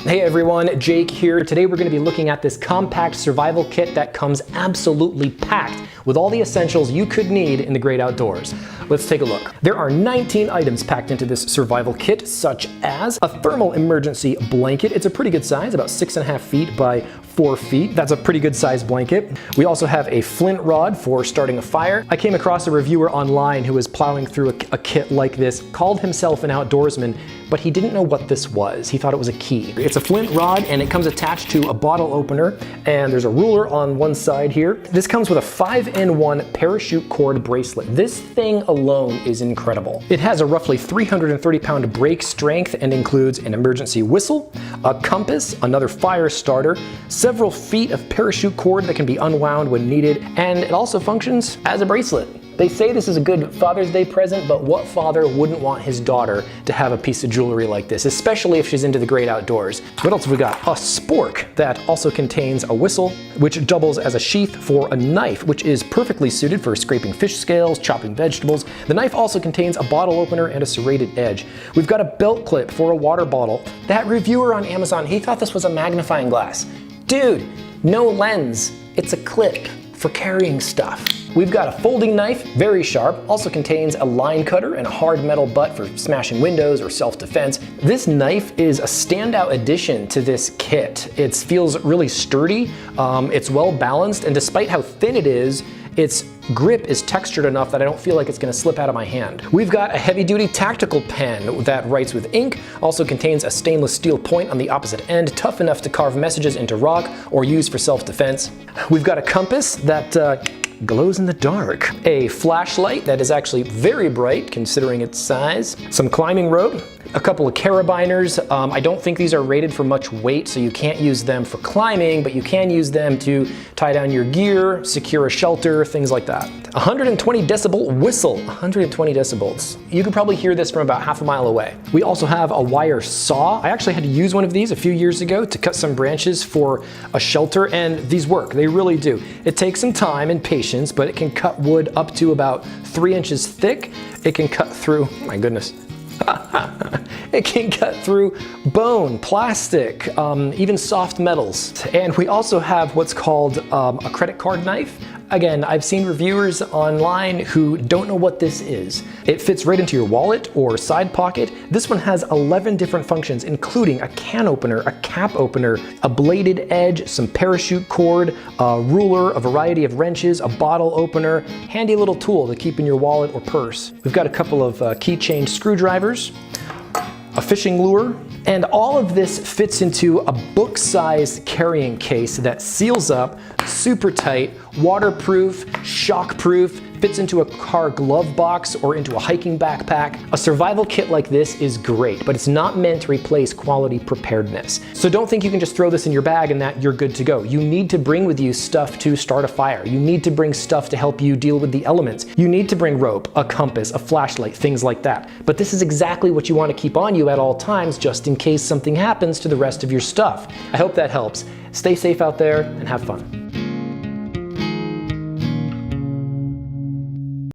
Hey everyone, Jake here. Today we're going to be looking at this compact survival kit that comes absolutely packed with all the essentials you could need in the great outdoors. Let's take a look. There are 19 items packed into this survival kit, such as a thermal emergency blanket. It's a pretty good size, about 6.5 feet by 4 feet. That's a pretty good size blanket. We also have a flint rod for starting a fire. I came across a reviewer online who was plowing through a kit like this, called himself an outdoorsman, but he didn't know what this was. He thought it was a key. It's a flint rod and it comes attached to a bottle opener, and there's a ruler on one side here. This comes with a 5-in-1 parachute cord bracelet. This thing alone is incredible. It has a roughly 330-pound brake strength and includes an emergency whistle, a compass, another fire starter, several feet of parachute cord that can be unwound when needed, and it also functions as a bracelet. They say this is a good Father's Day present, but what father wouldn't want his daughter to have a piece of jewelry like this, especially if she's into the great outdoors? What else have we got? A spork that also contains a whistle, which doubles as a sheath for a knife, which is perfectly suited for scraping fish scales, chopping vegetables. The knife also contains a bottle opener and a serrated edge. We've got a belt clip for a water bottle. That reviewer on Amazon, he thought this was a magnifying glass. Dude, no lens. It's a clip for carrying stuff. We've got a folding knife, very sharp, also contains a line cutter and a hard metal butt for smashing windows or self-defense. This knife is a standout addition to this kit. It feels really sturdy, it's well balanced, and despite how thin it is, its grip is textured enough that I don't feel like it's gonna slip out of my hand. We've got a heavy-duty tactical pen that writes with ink, also contains a stainless steel point on the opposite end, tough enough to carve messages into rock or use for self-defense. We've got a compass that glows in the dark. A flashlight that is actually very bright considering its size. Some climbing rope. A couple of carabiners. I don't think these are rated for much weight, so you can't use them for climbing, but you can use them to tie down your gear, secure a shelter, things like that. 120 decibel whistle. 120 decibels. You could probably hear this from about half a mile away. We also have a wire saw. I actually had to use one of these a few years ago to cut some branches for a shelter, and these work. They really do. It takes some time and patience, but it can cut wood up to about 3 inches thick. It can cut through, my goodness. It can cut through bone, plastic, even soft metals. And we also have what's called a credit card knife. Again, I've seen reviewers online who don't know what this is. It fits right into your wallet or side pocket. This one has 11 different functions, including a can opener, a cap opener, a bladed edge, some parachute cord, a ruler, a variety of wrenches, a bottle opener, handy little tool to keep in your wallet or purse. We've got a couple of keychain screwdrivers, a fishing lure, and all of this fits into a book-sized carrying case that seals up, super tight, waterproof, shockproof, fits into a car glove box or into a hiking backpack. A survival kit like this is great, but it's not meant to replace quality preparedness. So don't think you can just throw this in your bag and that you're good to go. You need to bring with you stuff to start a fire. You need to bring stuff to help you deal with the elements. You need to bring rope, a compass, a flashlight, things like that. But this is exactly what you want to keep on you at all times, just in case something happens to the rest of your stuff. I hope that helps. Stay safe out there and have fun.